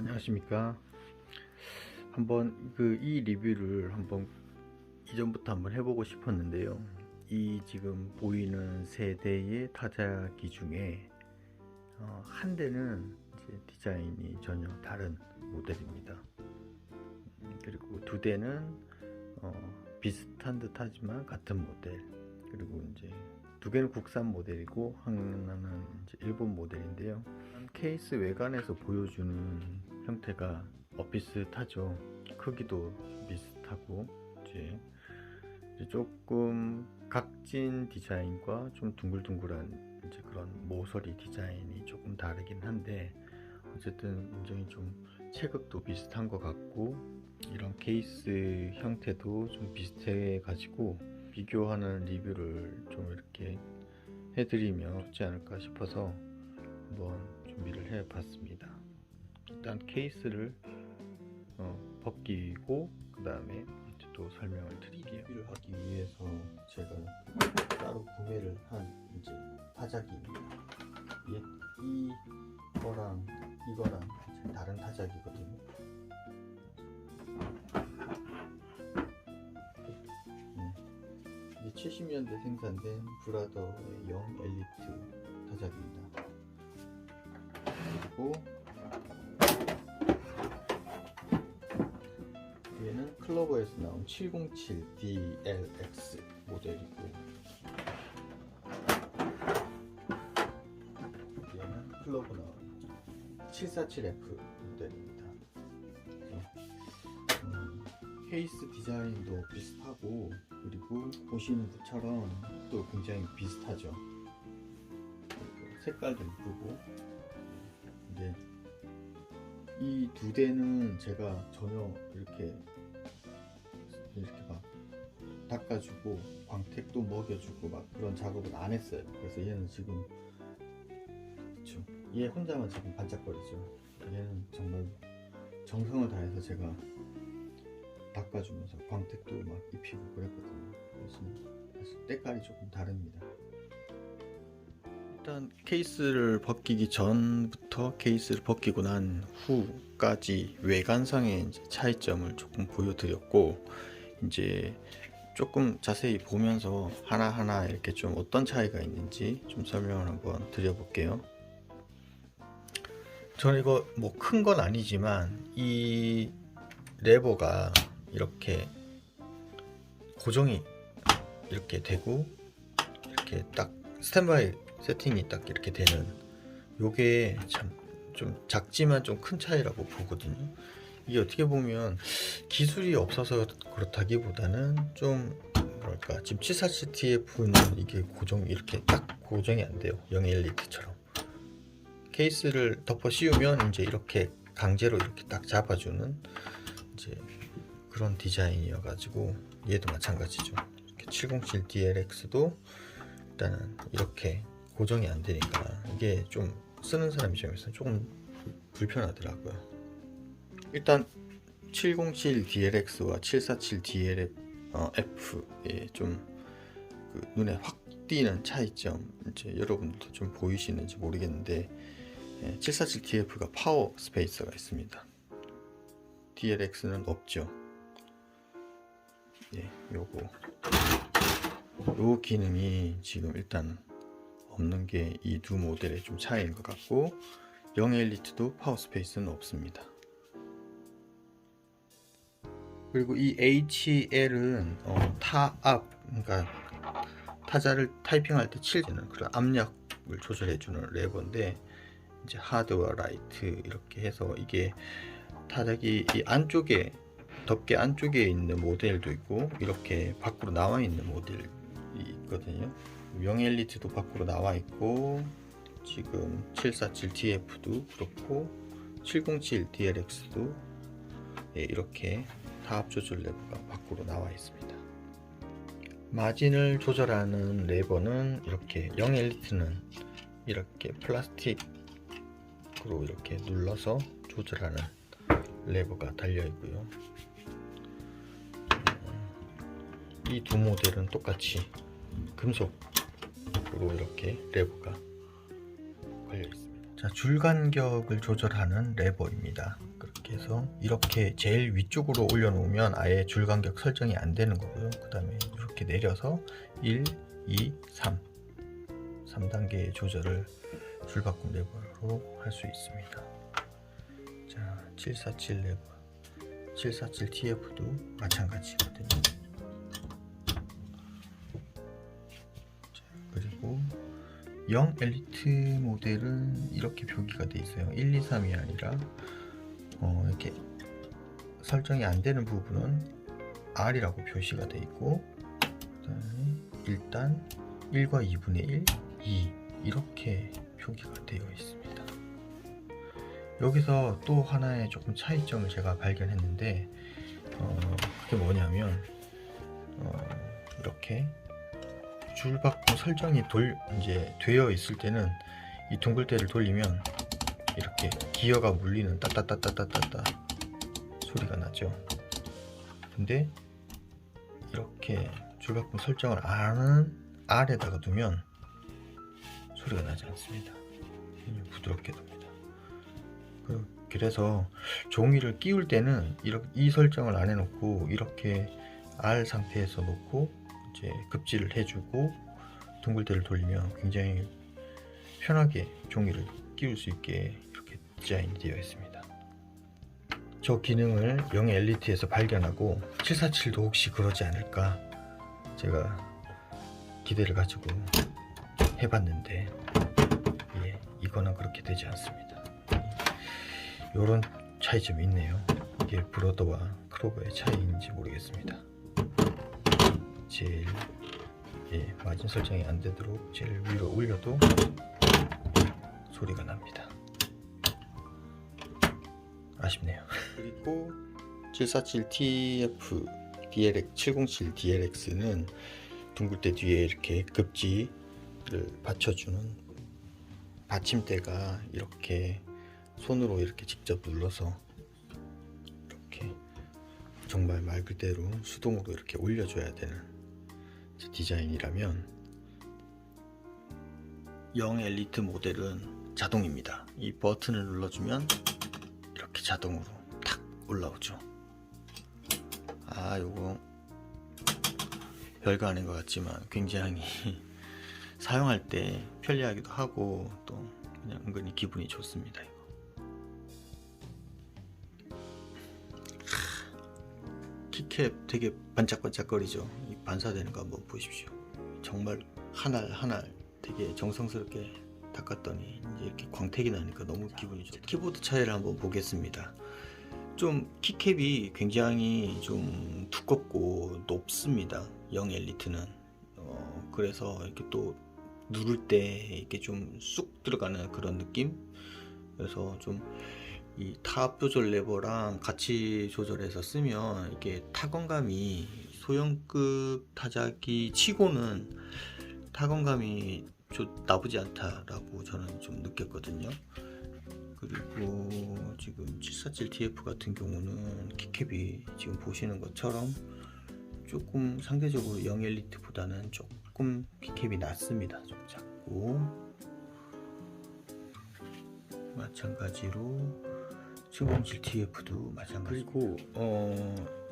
안녕하십니까. 한번 이 리뷰를 이전부터 한번 해보고 싶었는데요. 이 지금 보이는 세 대의 타자기 중에 한 대는 이제 디자인이 전혀 다른 모델입니다. 그리고 두 대는 비슷한 듯 하지만 같은 모델, 그리고 이제 두 개는 국산 모델이고 하나는 이제 일본 모델인데요. 케이스 외관에서 보여주는 형태가 비슷하죠. 크기도 비슷하고 이제 조금 각진 디자인과 좀 둥글둥글한 이제 그런 모서리 디자인이 조금 다르긴 한데, 어쨌든 굉장히 좀 체급도 비슷한 것 같고 이런 케이스 형태도 좀 비슷해 가지고 비교하는 리뷰를 좀 이렇게 해드리면 좋지 않을까 싶어서 한번 준비를 해 봤습니다. 일단 케이스를 벗기고 그 다음에 또 설명을 드릴게요. 리뷰를 하기 위해서 제가 따로 구매를 한 이제 타자기입니다. 이거랑 다른 타자기거든요. 이게 70년대 생산된 브라더의 영 엘리트 타자기입니다. 그리고 얘는 클로버에서 나온 707DLX 모델이고, 얘는 클로버 나온 747F 모델입니다. 케이스 디자인도 비슷하고, 그리고 보시는 것처럼 또 굉장히 비슷하죠. 색깔도 이쁘고. 근데 이 두 대는 제가 전혀 이렇게 막 닦아주고 광택도 먹여주고 막 그런 작업은 안 했어요. 그래서 얘는 지금 그쵸, 얘 혼자만 지금 반짝거리죠. 얘는 정말 정성을 다해서 제가 닦아주면서 광택도 막 입히고 그랬거든요. 그래서 사실 때깔이 조금 다릅니다. 일단 케이스를 벗기기 전부터 케이스를 벗기고 난 후까지 외관상의 이제 차이점을 조금 보여드렸고, 이제 조금 자세히 보면서 하나하나 이렇게 좀 어떤 차이가 있는지 좀 설명을 한번 드려볼게요. 저는 이거 뭐 큰 건 아니지만 이 레버가 이렇게 고정이 이렇게 되고 이렇게 딱 스탠바이 세팅이 딱 이렇게 되는, 요게 참 좀 작지만 좀 큰 차이라고 보거든요. 이게 어떻게 보면 기술이 없어서 그렇다기보다는 좀 뭐랄까, 지금 747TF는 이게 이렇게 딱 고정이 안 돼요. 영 엘리트처럼 케이스를 덮어 씌우면 이제 이렇게 강제로 이렇게 딱 잡아주는 이제 그런 디자인이어 가지고, 얘도 마찬가지죠. 707DLX도 일단은 이렇게 고정이 안 되니까 이게 좀 쓰는 사람 입장에서 조금 불편하더라고요. 일단 707DLX와 747DLF의 좀 눈에 확 띄는 차이점, 이제 여러분들도 좀 보이시는지 모르겠는데, 747DF가 파워 스페이서가 있습니다. DLX는 없죠. 요 기능이 지금 일단 없는 게 이 두 모델의 좀 차이인 것 같고, 영 엘리트도 파워 스페이스는 없습니다. 그리고 이 HL은 타압, 그러니까 타자를 타이핑할 때 칠지는 그런 압력을 조절해주는 레버인데, 이제 하드와 라이트 이렇게 해서 이게 타자기 이 안쪽에 덮개 안쪽에 있는 모델도 있고 이렇게 밖으로 나와 있는 모델이 있거든요. 영 엘리트도 밖으로 나와 있고, 지금 747TF도 그렇고 707DLX도 이렇게 타압 조절 레버가 밖으로 나와 있습니다. 마진을 조절하는 레버는 이렇게, 영 엘리트는 이렇게 플라스틱으로 이렇게 눌러서 조절하는 레버가 달려 있고요. 이 두 모델은 똑같이 금속으로 이렇게 레버가 걸려 있습니다. 자, 자, 줄 간격을 조절하는 레버입니다. 그렇게 해서 이렇게 제일 위쪽으로 올려놓으면 아예 줄 간격 설정이 안 되는 거고요. 그 다음에 이렇게 내려서 1, 2, 3단계의 조절을 줄바꿈 레버로 할 수 있습니다. 자, 747 레버, 747TF도 마찬가지거든요. 자, 그리고 0 엘리트 모델은 이렇게 표기가 되어 있어요. 1, 2, 3이 아니라 이렇게 설정이 안 되는 부분은 R이라고 표시가 되어 있고, 그다음에 일단 1과 2분의 1, 2 이렇게 표기가 되어 있습니다. 여기서 또 하나의 조금 차이점을 제가 발견했는데, 그게 뭐냐면 이렇게 줄바꿈 설정이 이제 되어 있을 때는 이 둥글대를 돌리면 이렇게 기어가 물리는 따따따따따따 소리가 나죠. 근데 이렇게 줄바꿈 설정을 안 하는 R에다가 두면 소리가 나지 않습니다. 부드럽게 됩니다. 그래서 종이를 끼울 때는 이 설정을 안 해놓고 이렇게 R 상태에서 놓고 이제 급지를 해주고 둥글대를 돌리면 굉장히 편하게 종이를 끼울 수 있게 이렇게 디자인이 되어 있습니다. 저 기능을 0 엘리트에서 발견하고 747도 혹시 그러지 않을까 제가 기대를 가지고 해봤는데, 이거는 그렇게 되지 않습니다. 이런 차이점이 있네요. 이게 브로더와 크로버의 차이인지 모르겠습니다. 제일 마진 설정이 안 되도록 제일 위로 올려도 소리가 납니다. 아쉽네요. 그리고 747TF DLX 707 DLX는 둥글대 뒤에 이렇게 급지를 받쳐주는 받침대가 이렇게 손으로 이렇게 직접 눌러서 이렇게 정말 말 그대로 수동으로 이렇게 올려줘야 되는 디자인이라면 0 엘리트 모델은 자동입니다. 이 버튼을 눌러주면 이렇게 자동으로 탁 올라오죠. 요거 별거 아닌 것 같지만 굉장히 사용할 때 편리하기도 하고 또 그냥 은근히 기분이 좋습니다. 이거. 키캡 되게 반짝반짝거리죠. 이 반사되는 거 한번 보십시오. 정말 한 알 한 알 되게 정성스럽게 닦았더니 이제 이렇게 광택이 나니까 너무 기분이 좋죠. 키보드 차이를 한번 보겠습니다. 좀 키캡이 굉장히 좀 두껍고 높습니다. 0 엘리트는. 그래서 이렇게 또 누를 때 이렇게 좀 쑥 들어가는 그런 느낌. 그래서 좀 이 탑 조절 레버랑 같이 조절해서 쓰면 이게 타건감이 소형급 타자기 치고는 타건감이 나쁘지 않다라고 저는 좀 느꼈거든요. 그리고 지금 747TF 같은 경우는 키캡이 지금 보시는 것처럼 조금 상대적으로 0 엘리트보다는 조금 키캡이 낮습니다. 좀 작고, 마찬가지로 707TF도 마찬가지. 그리고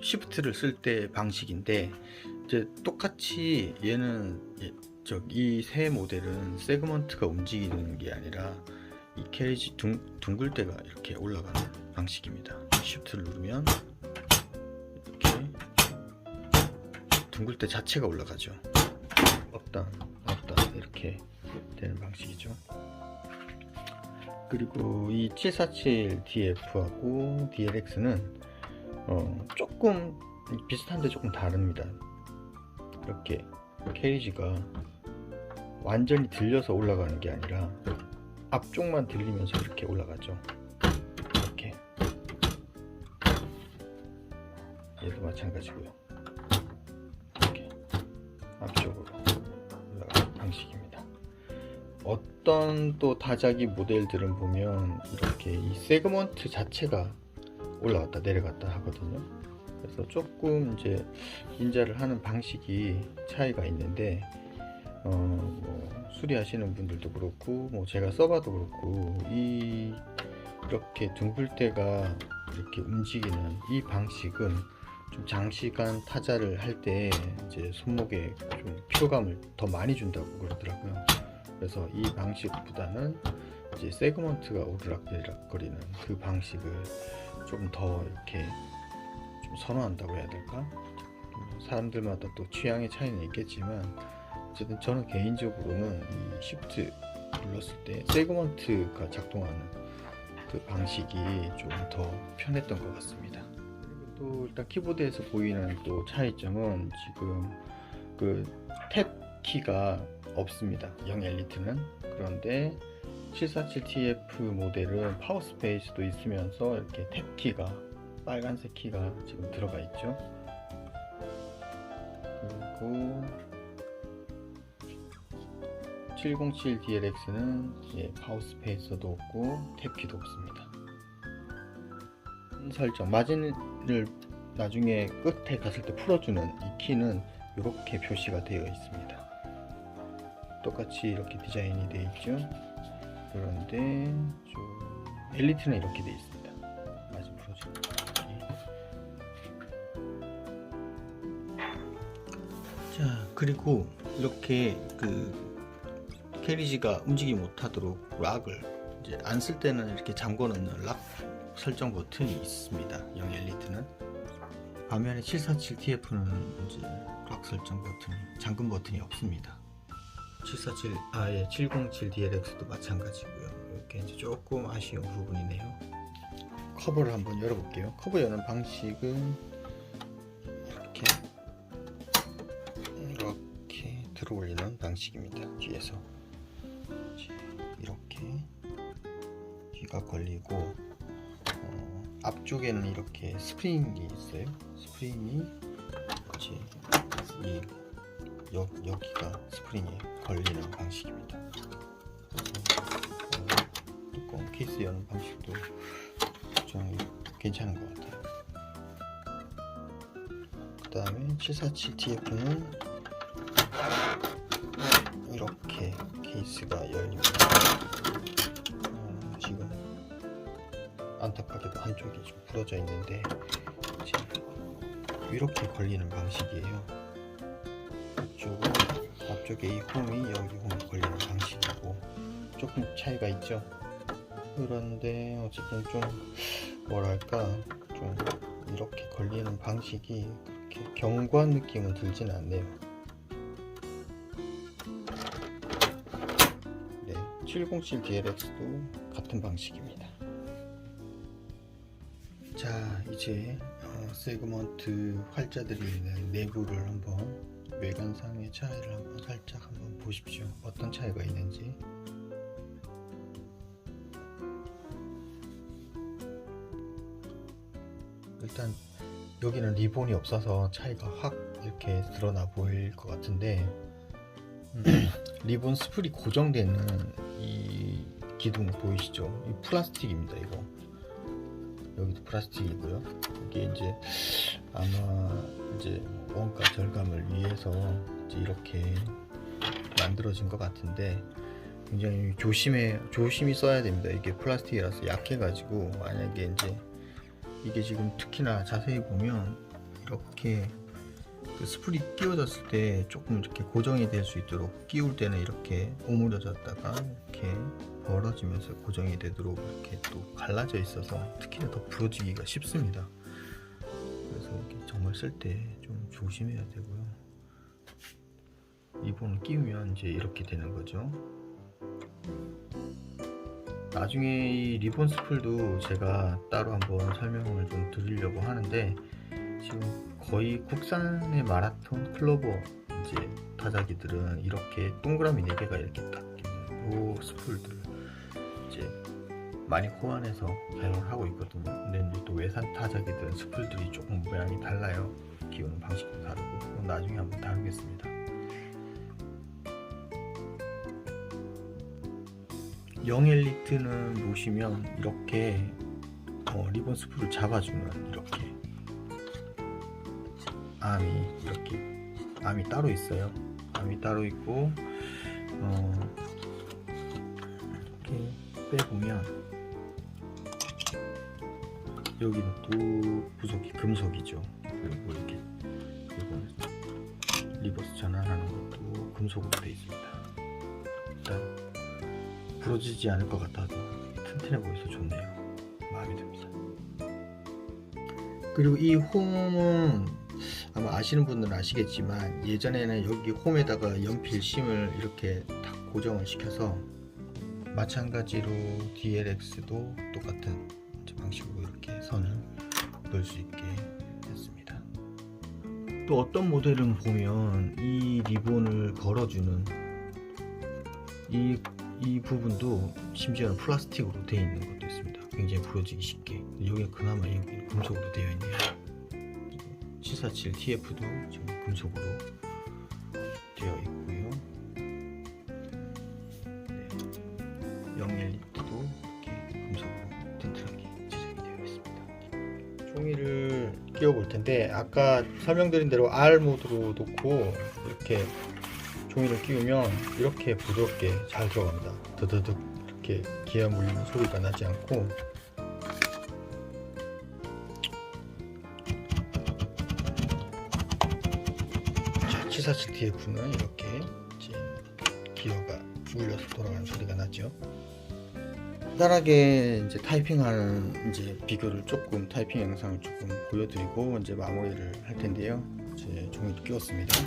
시프트를 쓸 때 방식인데, 이제 똑같이 얘는 이 새 모델은 세그먼트가 움직이는 게 아니라 이 캐리지 둥글대가 이렇게 올라가는 방식입니다. 시프트를 누르면 이렇게 둥글대 자체가 올라가죠. 업다운 이렇게 되는 방식이죠. 그리고 이 747DF하고 DLX는 조금 비슷한데 조금 다릅니다. 이렇게 캐리지가 완전히 들려서 올라가는 게 아니라 앞쪽만 들리면서 이렇게 올라가죠. 이렇게. 얘도 마찬가지고요. 이렇게 앞쪽으로 올라가는 방식입니다. 어떤 또 다자기 모델들은 보면 이렇게 이 세그먼트 자체가 올라갔다 내려갔다 하거든요. 그래서 조금 이제 인자를 하는 방식이 차이가 있는데, 뭐 수리하시는 분들도 그렇고 뭐 제가 써봐도 그렇고 이렇게 둥글대가 이렇게 움직이는 이 방식은 좀 장시간 타자를 할 때 이제 손목에 좀 피로감을 더 많이 준다고 그러더라고요. 그래서 이 방식보다는 이제 세그먼트가 오르락내리락거리는 그 방식을 좀 더 이렇게 좀 선호한다고 해야 될까? 사람들마다 또 취향의 차이는 있겠지만 어쨌든 저는 개인적으로는 이 시프트 눌렀을 때 세그먼트가 작동하는 그 방식이 좀 더 편했던 것 같습니다. 그리고 또 일단 키보드에서 보이는 또 차이점은 지금 그 탭 키가 없습니다. 0 엘리트는. 그런데 747TF 모델은 파워 스페이스도 있으면서 이렇게 탭 키가 빨간색 키가 지금 들어가 있죠. 그리고 707DLX는 파워 스페이서도 없고 탭 키도 없습니다. 설정 마진을 나중에 끝에 갔을 때 풀어주는 이 키는 이렇게 표시가 되어 있습니다. 똑같이 이렇게 디자인이 되어 있죠. 그런데 좀 엘리트는 이렇게 되어 있습니다. 마진 풀어주는 키. 자, 그리고 이렇게 그 캐리지가 움직이지 못하도록 락을 이제 안 쓸 때는 이렇게 잠궈 놓는 락 설정 버튼이 있습니다. 0 엘리트는. 반면에 747TF는 이제 락 설정 버튼이, 잠금 버튼이 없습니다. 707DLX도 마찬가지고요. 이렇게 이제 조금 아쉬운 부분이네요. 커버를 한번 열어볼게요. 커버 여는 방식은 이렇게 들어 올리는 방식입니다. 뒤에서 이렇게 뒤가 걸리고 앞쪽에는 이렇게 스프링이 있어요. 스프링이 이제 여기가 스프링이 걸리는 방식입니다. 뚜껑 케이스 여는 방식도 좀 괜찮은 것 같아요. 그 다음에 747TF는 이렇게 케이스가 열립니다. 지금 안타깝게도 한쪽이 좀 부러져 있는데 이렇게 걸리는 방식이에요. 앞쪽에 이 홈이 여기 홈이 걸리는 방식이고 조금 차이가 있죠. 그런데 어쨌든 좀 뭐랄까 좀 이렇게 걸리는 방식이 그렇게 견고한 느낌은 들진 않네요. 네, 707DLX도 같은 방식입니다. 자, 이제 세그먼트 활자들이 있는 내부를 한번 외관상의 차이를 한번 살짝 한번 보십시오. 어떤 차이가 있는지. 일단 여기는 리본이 없어서 차이가 확 이렇게 드러나 보일 것 같은데 리본 스풀이 고정되는 이 기둥 보이시죠? 이 플라스틱입니다. 이거 여기도 플라스틱이고요. 이게 이제 아마 이제 원가 절감을 위해서 이제 이렇게 만들어진 것 같은데 굉장히 조심히 써야 됩니다. 이게 플라스틱이라서 약해가지고 만약에 이제 이게 지금 특히나 자세히 보면 이렇게 그 스풀이 끼워졌을 때 조금 이렇게 고정이 될 수 있도록 끼울 때는 이렇게 오므려졌다가 이렇게 벌어지면서 고정이 되도록 이렇게 또 갈라져 있어서 특히나 더 부러지기가 쉽습니다. 그래서 이렇게 정말 쓸 때 좀 조심해야 되고요. 리본을 끼우면 이제 이렇게 되는 거죠. 나중에 이 리본 스풀도 제가 따로 한번 설명을 좀 드리려고 하는데 지금 거의 국산의 마라톤 클로버 이제 타자기들은 이렇게 동그라미 4개가 이렇게 딱 있는 요 스풀들 이제 많이 호환해서 사용을 하고 있거든요. 근데 이제 또 외산 타자기들은 스풀들이 조금 모양이 달라요. 끼우는 방식도 다르고 그건 나중에 한번 다루겠습니다. 0 엘리트는 보시면 이렇게 리본 스풀을 잡아주는 이렇게 암이 따로 있어요. 암이 따로 있고 이렇게 빼보면 여기는 또 부속이 금속이죠. 그리고 이렇게 이거 리버스 전환하는 것도 금속으로 되어 있습니다. 일단 부러지지 않을 것 같아도 튼튼해 보여서 좋네요. 마음에 듭니다. 그리고 이 홈은 아마 아시는 분들은 아시겠지만 예전에는 여기 홈에다가 연필심을 이렇게 딱 고정을 시켜서 마찬가지로 DLX도 똑같은 방식으로 이렇게 선을 넣을 수 있게 됐습니다. 또 어떤 모델은 보면 이 리본을 걸어주는 이 부분도 심지어는 플라스틱으로 되어 있는 것도 있습니다. 굉장히 부러지기 쉽게. 여기가 그나마 금속으로 되어 있네요. 747 TF도 지금 금속으로 되어 있고요. 네. 011도 이렇게 금속으로 튼튼하게 제작이 되어 있습니다. 종이를 끼워 볼 텐데 아까 설명드린 대로 R 모드로 놓고 이렇게 종이를 끼우면 이렇게 부드럽게 잘 들어갑니다. 드드득 이렇게 기아 물리는 소리가 나지 않고 자, 747TF는 이렇게 이제 기어가 물려서 돌아가는 소리가 나죠. 간단하게 이제 타이핑하는 이제 비교를 조금 타이핑 영상을 조금 보여드리고 이제 마무리를 할 텐데요. 이제 종이를 끼웠습니다.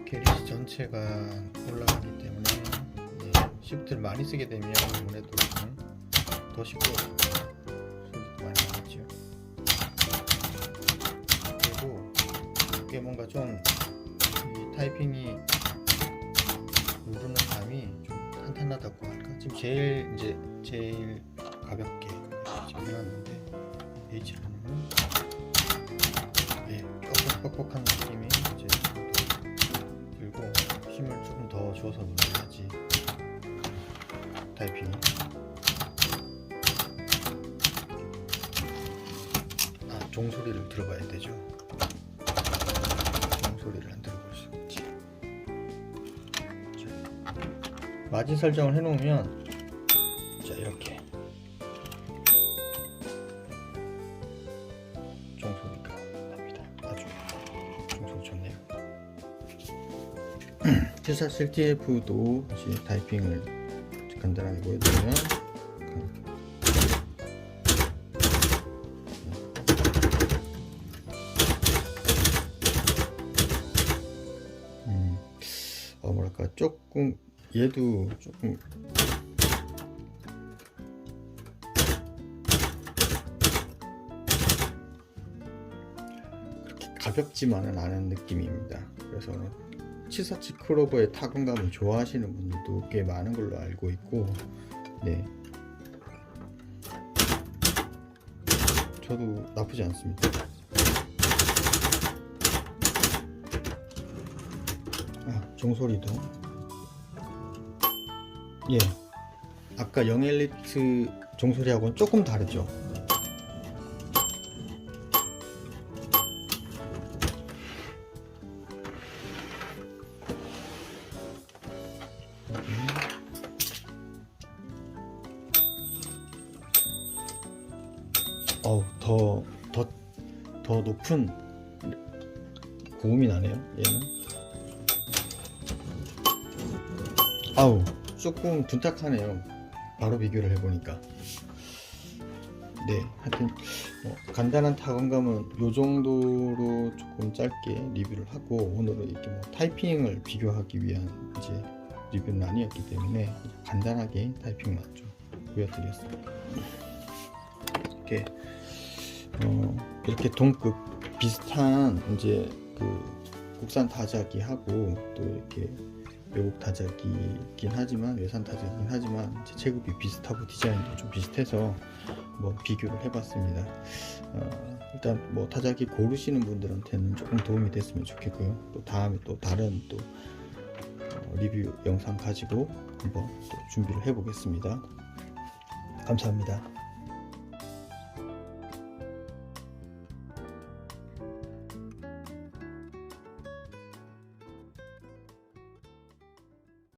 게리시 전체가 올라가기 때문에 시프트를 많이 쓰게 되면 아무래도 더 시끄러워요. 소리도 많이 나겠죠. 그리고 이게 뭔가 좀 이 타이핑이 누르는 감이 좀 탄탄하다고 할까? 지금 제일 가볍게 지금 해놨는데 H를 누르면 조금 뻑뻑한 느낌이 이제 들고 힘을 조금 더 줘서 눌러야지 타이핑이 종소리를 들어봐야 되죠. 종소리를 안 들어볼 수 있지. 마진 설정을 해 놓으면 자 이렇게 종소리가 납니다. 아주 종소리 좋네요. 747TF도 이제 타이핑을 간단하게 보여드리면 뭐랄까 조금 얘도 조금 그렇게 가볍지만은 않은 느낌입니다. 그래서 747 크로버의 타건감을 좋아하시는 분들도 꽤 많은 걸로 알고 있고, 네, 저도 나쁘지 않습니다. 종소리도 아까 영엘리트 종소리하고는 조금 다르죠. 더 높은 고음이 나네요. 얘는 조금 둔탁하네요. 바로 비교를 해보니까. 네, 하여튼 간단한 타건감은 요 정도로 조금 짧게 리뷰를 하고, 오늘은 이렇게 타이핑을 비교하기 위한 이제 리뷰는 아니었기 때문에 간단하게 타이핑만 좀 보여드렸습니다. 이렇게 동급 비슷한 이제 그 국산 타자기하고 또 이렇게 외국 타자기긴 하지만, 외산 타자기긴 하지만 이제 체급이 비슷하고 디자인도 좀 비슷해서 비교를 해봤습니다. 일단 타자기 고르시는 분들한테는 조금 도움이 됐으면 좋겠고요. 또 다음에 또 다른 또 리뷰 영상 가지고 한번 또 준비를 해 보겠습니다. 감사합니다.